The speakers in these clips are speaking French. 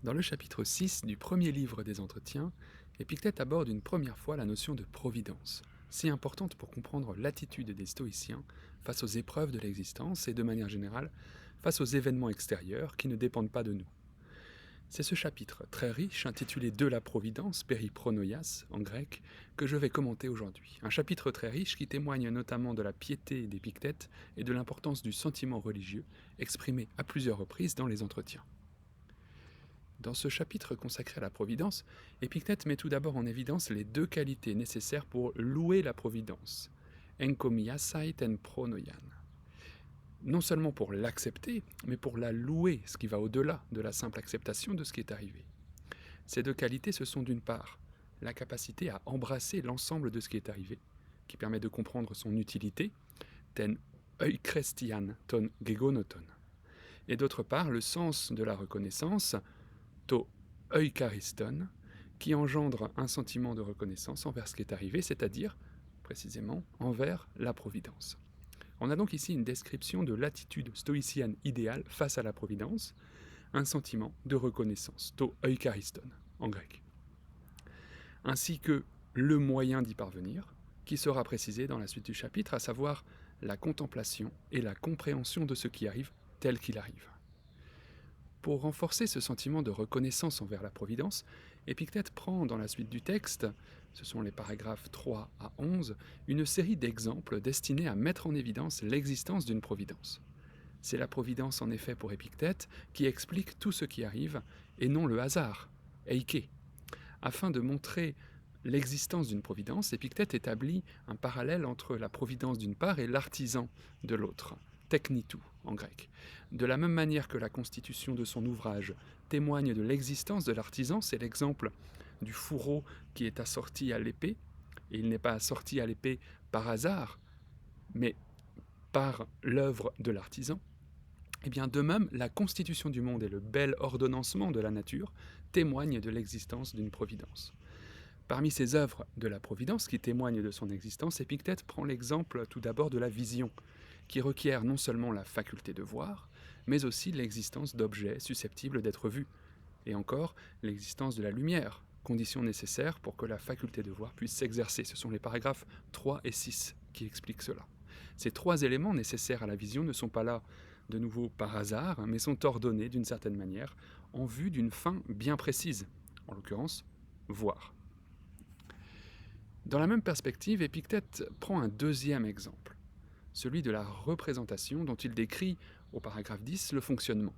Dans le chapitre 6 du premier livre des Entretiens, Épictète aborde une première fois la notion de providence, si importante pour comprendre l'attitude des stoïciens face aux épreuves de l'existence et de manière générale face aux événements extérieurs qui ne dépendent pas de nous. C'est ce chapitre très riche intitulé De la providence, Peripronoias en grec, que je vais commenter aujourd'hui. Un chapitre très riche qui témoigne notamment de la piété d'Épictète et de l'importance du sentiment religieux exprimé à plusieurs reprises dans les Entretiens. Dans ce chapitre consacré à la providence, Épictète met tout d'abord en évidence les deux qualités nécessaires pour louer la providence, encomiasai ten pronoian. Non seulement pour l'accepter, mais pour la louer, ce qui va au-delà de la simple acceptation de ce qui est arrivé. Ces deux qualités, ce sont d'une part la capacité à embrasser l'ensemble de ce qui est arrivé, qui permet de comprendre son utilité, ten euchrestian ton gegonoton, et d'autre part le sens de la reconnaissance, to euchariston, qui engendre un sentiment de reconnaissance envers ce qui est arrivé, c'est-à-dire, précisément, envers la providence. On a donc ici une description de l'attitude stoïcienne idéale face à la providence, un sentiment de reconnaissance, to euchariston, en grec. Ainsi que le moyen d'y parvenir, qui sera précisé dans la suite du chapitre, à savoir la contemplation et la compréhension de ce qui arrive tel qu'il arrive. Pour renforcer ce sentiment de reconnaissance envers la providence, Épictète prend dans la suite du texte, ce sont les paragraphes 3 à 11, une série d'exemples destinés à mettre en évidence l'existence d'une providence. C'est la providence en effet pour Épictète qui explique tout ce qui arrive, et non le hasard, eike. Afin de montrer l'existence d'une providence, Épictète établit un parallèle entre la providence d'une part et l'artisan de l'autre, technitou en grec. De la même manière que la constitution de son ouvrage témoigne de l'existence de l'artisan, c'est l'exemple du fourreau qui est assorti à l'épée, et il n'est pas assorti à l'épée par hasard, mais par l'œuvre de l'artisan. Et bien de même, la constitution du monde et le bel ordonnancement de la nature témoignent de l'existence d'une providence. Parmi ces œuvres de la providence qui témoignent de son existence, Épictète prend l'exemple tout d'abord de la vision, qui requiert non seulement la faculté de voir, mais aussi l'existence d'objets susceptibles d'être vus, et encore l'existence de la lumière, condition nécessaire pour que la faculté de voir puisse s'exercer. Ce sont les paragraphes 3 et 6 qui expliquent cela. Ces trois éléments nécessaires à la vision ne sont pas là de nouveau par hasard, mais sont ordonnés d'une certaine manière en vue d'une fin bien précise, en l'occurrence, voir. Dans la même perspective, Épictète prend un deuxième exemple, celui de la représentation dont il décrit au paragraphe 10 le fonctionnement.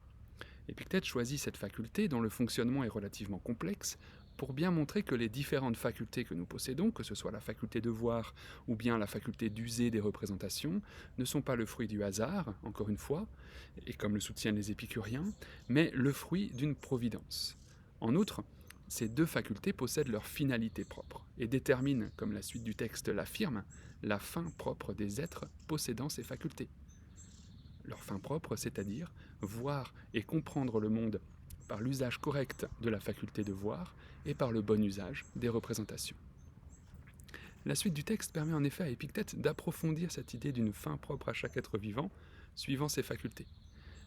Épictète choisit cette faculté dont le fonctionnement est relativement complexe pour bien montrer que les différentes facultés que nous possédons, que ce soit la faculté de voir ou bien la faculté d'user des représentations, ne sont pas le fruit du hasard, encore une fois, et comme le soutiennent les épicuriens, mais le fruit d'une providence. En outre, ces deux facultés possèdent leur finalité propre et déterminent, comme la suite du texte l'affirme, la fin propre des êtres possédant ces facultés. Leur fin propre, c'est-à-dire voir et comprendre le monde par l'usage correct de la faculté de voir et par le bon usage des représentations. La suite du texte permet en effet à Épictète d'approfondir cette idée d'une fin propre à chaque être vivant, suivant ses facultés.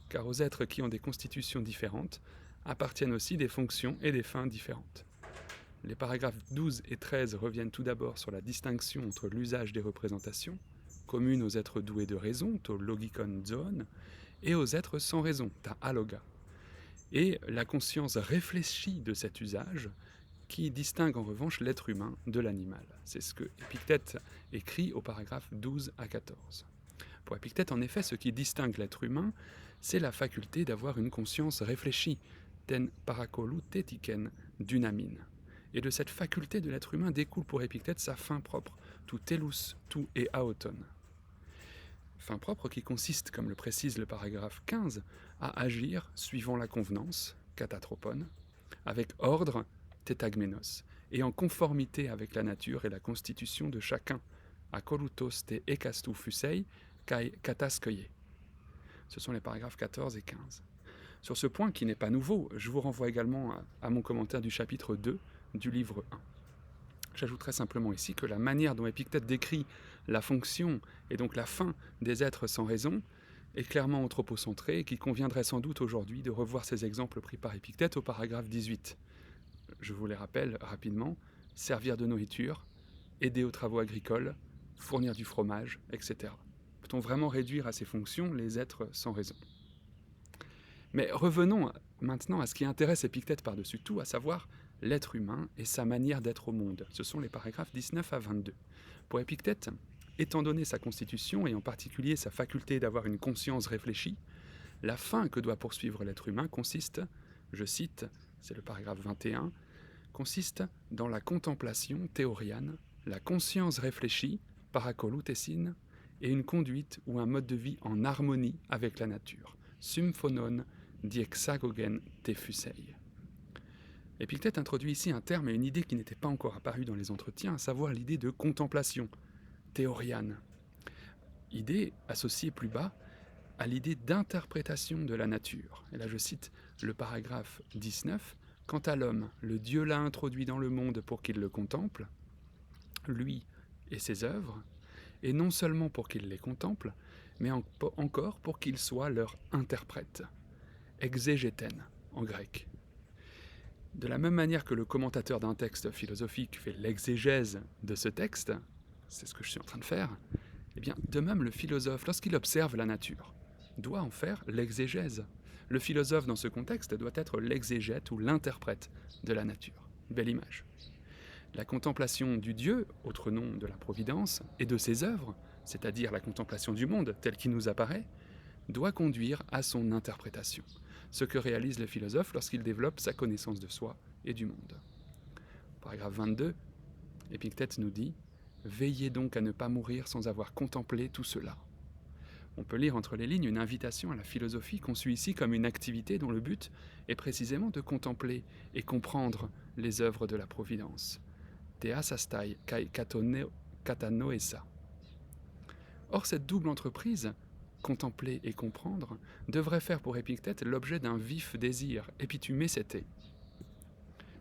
Car aux êtres qui ont des constitutions différentes appartiennent aussi des fonctions et des fins différentes. Les paragraphes 12 et 13 reviennent tout d'abord sur la distinction entre l'usage des représentations, communes aux êtres doués de raison, to logikon zoon, et aux êtres sans raison, ta aloga, et la conscience réfléchie de cet usage, qui distingue en revanche l'être humain de l'animal. C'est ce que Épictète écrit au paragraphe 12 à 14. Pour Épictète, en effet, ce qui distingue l'être humain, c'est la faculté d'avoir une conscience réfléchie, ten parakolutetiken dunamine. Et de cette faculté de l'être humain découle pour Épictète sa fin propre, tout telus, tout et aoton. Fin propre qui consiste, comme le précise le paragraphe 15, à agir suivant la convenance, katatropon, avec ordre, tétagménos, et en conformité avec la nature et la constitution de chacun, akolutos te ekastu fusei, kai kataskeye. Ce sont les paragraphes 14 et 15. Sur ce point qui n'est pas nouveau, je vous renvoie également à mon commentaire du chapitre 2 du livre 1. J'ajouterai simplement ici que la manière dont Épictète décrit la fonction et donc la fin des êtres sans raison est clairement anthropocentré et qu'il conviendrait sans doute aujourd'hui de revoir ces exemples pris par Épictète au paragraphe 18. Je vous les rappelle rapidement: servir de nourriture, aider aux travaux agricoles, fournir du fromage, etc. Peut-on vraiment réduire à ces fonctions les êtres sans raison? Mais revenons maintenant à ce qui intéresse Épictète par-dessus tout, à savoir l'être humain et sa manière d'être au monde. Ce sont les paragraphes 19 à 22. Pour Épictète, étant donné sa constitution et en particulier sa faculté d'avoir une conscience réfléchie, la fin que doit poursuivre l'être humain consiste, je cite, c'est le paragraphe 21, consiste dans la contemplation théoriane, la conscience réfléchie, parakolutessin, et une conduite ou un mode de vie en harmonie avec la nature, symphonon diexagogen tefusei. Épictète introduit ici un terme et une idée qui n'était pas encore apparue dans les entretiens, à savoir l'idée de contemplation, théoriane. Idée associée plus bas à l'idée d'interprétation de la nature. Et là je cite le paragraphe 19. Quant à l'homme, le Dieu l'a introduit dans le monde pour qu'il le contemple, lui et ses œuvres, et non seulement pour qu'il les contemple, mais encore pour qu'il soit leur interprète, exégèten en grec. De la même manière que le commentateur d'un texte philosophique fait l'exégèse de ce texte, c'est ce que je suis en train de faire, eh bien, de même le philosophe, lorsqu'il observe la nature, doit en faire l'exégèse. Le philosophe, dans ce contexte, doit être l'exégète ou l'interprète de la nature. Belle image. La contemplation du Dieu, autre nom de la providence, et de ses œuvres, c'est-à-dire la contemplation du monde tel qu'il nous apparaît, doit conduire à son interprétation, ce que réalise le philosophe lorsqu'il développe sa connaissance de soi et du monde. Paragraphe 22, Épictète nous dit « Veillez donc à ne pas mourir sans avoir contemplé tout cela ». On peut lire entre les lignes une invitation à la philosophie conçue ici comme une activité dont le but est précisément de contempler et comprendre les œuvres de la Providence. Theasastai kai katanoesa. Or, cette double entreprise, contempler et comprendre, devrait faire pour Épictète l'objet d'un vif désir, epitumésete,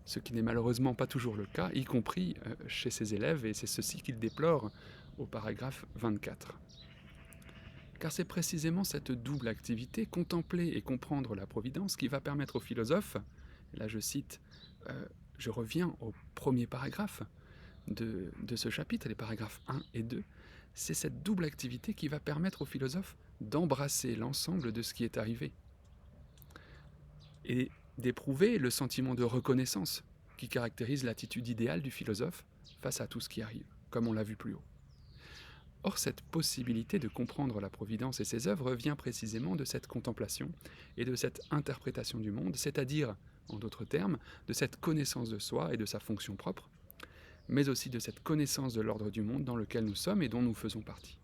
ce qui n'est malheureusement pas toujours le cas, y compris chez ses élèves, et c'est ceci qu'il déplore au paragraphe 24. Car c'est précisément cette double activité, contempler et comprendre la Providence, qui va permettre au philosophe, et là je cite, je reviens au premier paragraphe de ce chapitre, les paragraphes 1 et 2, c'est cette double activité qui va permettre au philosophe d'embrasser l'ensemble de ce qui est arrivé et d'éprouver le sentiment de reconnaissance qui caractérise l'attitude idéale du philosophe face à tout ce qui arrive, comme on l'a vu plus haut. Or, cette possibilité de comprendre la Providence et ses œuvres vient précisément de cette contemplation et de cette interprétation du monde, c'est-à-dire, en d'autres termes, de cette connaissance de soi et de sa fonction propre, mais aussi de cette connaissance de l'ordre du monde dans lequel nous sommes et dont nous faisons partie.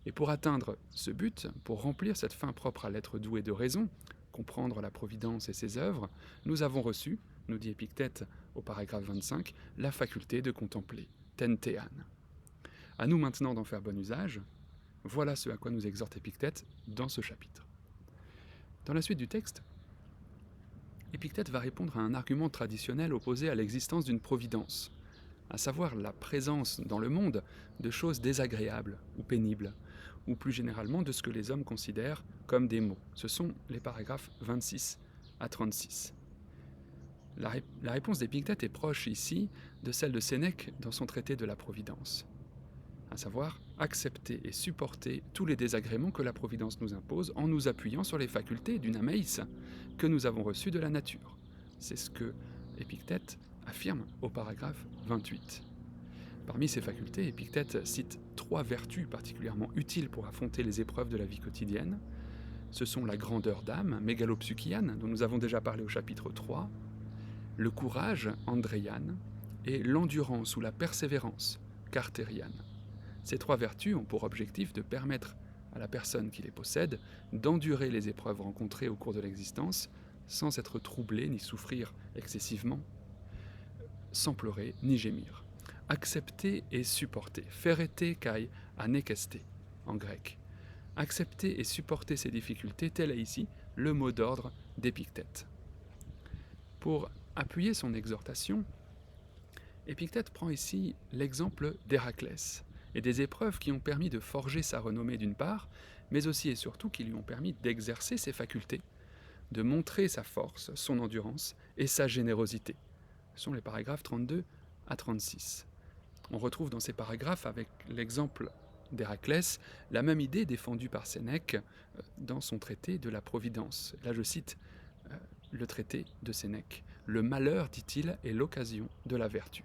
Et pour atteindre ce but, pour remplir cette fin propre à l'être doué de raison, comprendre la Providence et ses œuvres, nous avons reçu, nous dit Épictète au paragraphe 25, la faculté de contempler, tentean. À nous maintenant d'en faire bon usage. Voilà ce à quoi nous exhorte Épictète dans ce chapitre. Dans la suite du texte, Épictète va répondre à un argument traditionnel opposé à l'existence d'une providence, à savoir la présence dans le monde de choses désagréables ou pénibles, ou plus généralement de ce que les hommes considèrent comme des maux. Ce sont les paragraphes 26 à 36. La réponse d'Épictète est proche ici de celle de Sénèque dans son traité de la Providence, à savoir accepter et supporter tous les désagréments que la Providence nous impose en nous appuyant sur les facultés d'une améis que nous avons reçues de la nature. C'est ce que Épictète affirme au paragraphe 28. Parmi ces facultés, Épictète cite 3 vertus particulièrement utiles pour affronter les épreuves de la vie quotidienne. Ce sont la grandeur d'âme, mégalopsychiane, dont nous avons déjà parlé au chapitre 3, le courage, andréiane, et l'endurance ou la persévérance, cartériane. Ces 3 vertus ont pour objectif de permettre à la personne qui les possède d'endurer les épreuves rencontrées au cours de l'existence sans être troublée ni souffrir excessivement, sans pleurer ni gémir. Accepter et supporter, ferete kai anekeste en grec. Accepter et supporter ces difficultés, tel est ici le mot d'ordre d'Épictète. Pour appuyer son exhortation, Épictète prend ici l'exemple d'Héraclès et des épreuves qui ont permis de forger sa renommée d'une part, mais aussi et surtout qui lui ont permis d'exercer ses facultés, de montrer sa force, son endurance et sa générosité. Ce sont les paragraphes 32 à 36. On retrouve dans ces paragraphes, avec l'exemple d'Héraclès, la même idée défendue par Sénèque dans son traité de la Providence. Là, je cite le traité de Sénèque. « Le malheur, dit-il, est l'occasion de la vertu. »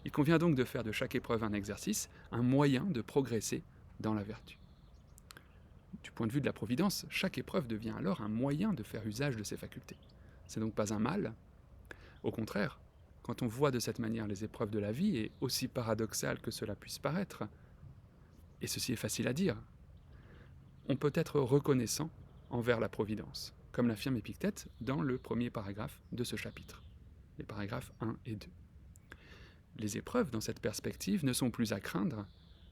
Il convient donc de faire de chaque épreuve un exercice, un moyen de progresser dans la vertu. Du point de vue de la Providence, chaque épreuve devient alors un moyen de faire usage de ses facultés. C'est donc pas un mal. Au contraire, quand on voit de cette manière les épreuves de la vie, et aussi paradoxal que cela puisse paraître, et ceci est facile à dire, on peut être reconnaissant envers la Providence, comme l'affirme Épictète dans le premier paragraphe de ce chapitre, les paragraphes 1 et 2. Les épreuves, dans cette perspective, ne sont plus à craindre,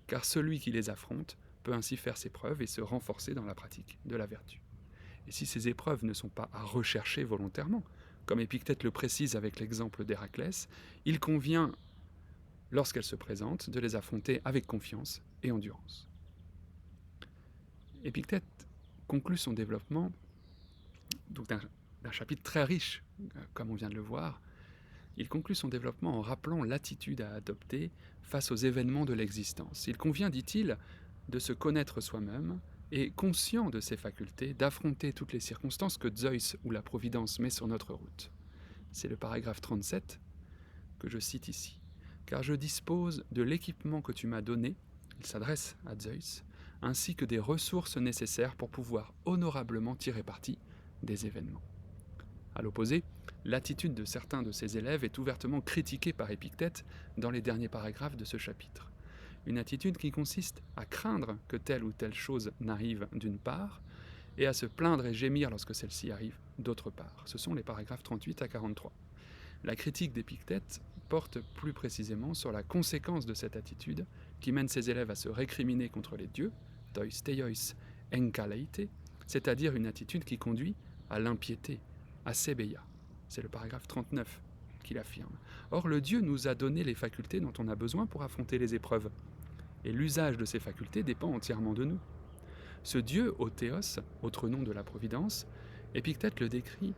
car celui qui les affronte peut ainsi faire ses preuves et se renforcer dans la pratique de la vertu. Et si ces épreuves ne sont pas à rechercher volontairement, comme Épictète le précise avec l'exemple d'Héraclès, il convient, lorsqu'elles se présentent, de les affronter avec confiance et endurance. Épictète conclut son développement d'un chapitre très riche, comme on vient de le voir. Il conclut son développement en rappelant l'attitude à adopter face aux événements de l'existence. Il convient, dit-il, de se connaître soi-même et, conscient de ses facultés, d'affronter toutes les circonstances que Zeus ou la Providence met sur notre route. C'est le paragraphe 37 que je cite ici. « Car je dispose de l'équipement que tu m'as donné, il s'adresse à Zeus, ainsi que des ressources nécessaires pour pouvoir honorablement tirer parti des événements. » À l'opposé, l'attitude de certains de ses élèves est ouvertement critiquée par Épictète dans les derniers paragraphes de ce chapitre. Une attitude qui consiste à craindre que telle ou telle chose n'arrive d'une part, et à se plaindre et gémir lorsque celle-ci arrive d'autre part. Ce sont les paragraphes 38 à 43. La critique d'Épictète porte plus précisément sur la conséquence de cette attitude qui mène ses élèves à se récriminer contre les dieux, tois theois enkaleite, c'est-à-dire une attitude qui conduit à l'impiété, à Sébeia. C'est le paragraphe 39 qui l'affirme. Or, le Dieu nous a donné les facultés dont on a besoin pour affronter les épreuves. Et l'usage de ces facultés dépend entièrement de nous. Ce Dieu, au théos, autre nom de la Providence, Épictète le décrit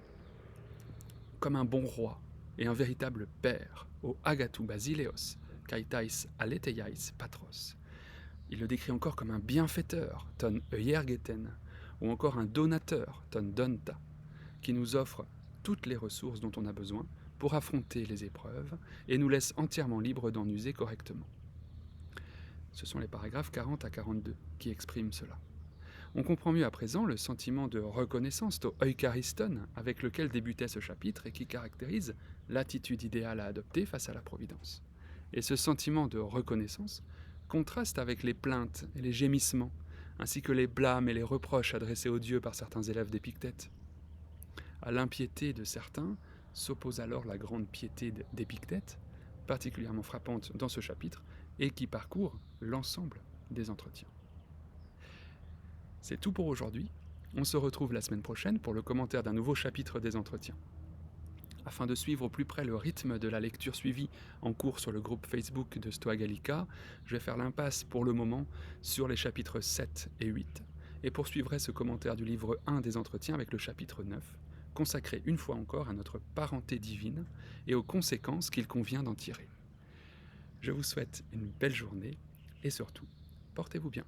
comme un bon roi et un véritable père, au agatou basileos, kaitais aleteiais patros. Il le décrit encore comme un bienfaiteur, ton euergeten, ou encore un donateur, ton donta, qui nous offre toutes les ressources dont on a besoin pour affronter les épreuves et nous laisse entièrement libres d'en user correctement. Ce sont les paragraphes 40 à 42 qui expriment cela. On comprend mieux à présent le sentiment de reconnaissance, to euchariston, avec lequel débutait ce chapitre et qui caractérise l'attitude idéale à adopter face à la Providence. Et ce sentiment de reconnaissance contraste avec les plaintes et les gémissements, ainsi que les blâmes et les reproches adressés aux dieux par certains élèves d'Épictète. À l'impiété de certains s'oppose alors la grande piété d'Épictète, particulièrement frappante dans ce chapitre, et qui parcourt l'ensemble des entretiens. C'est tout pour aujourd'hui. On se retrouve la semaine prochaine pour le commentaire d'un nouveau chapitre des entretiens. Afin de suivre au plus près le rythme de la lecture suivie en cours sur le groupe Facebook de Stoa Gallica, je vais faire l'impasse pour le moment sur les chapitres 7 et 8 et poursuivrai ce commentaire du livre 1 des entretiens avec le chapitre 9, consacré une fois encore à notre parenté divine et aux conséquences qu'il convient d'en tirer. Je vous souhaite une belle journée et surtout, portez-vous bien.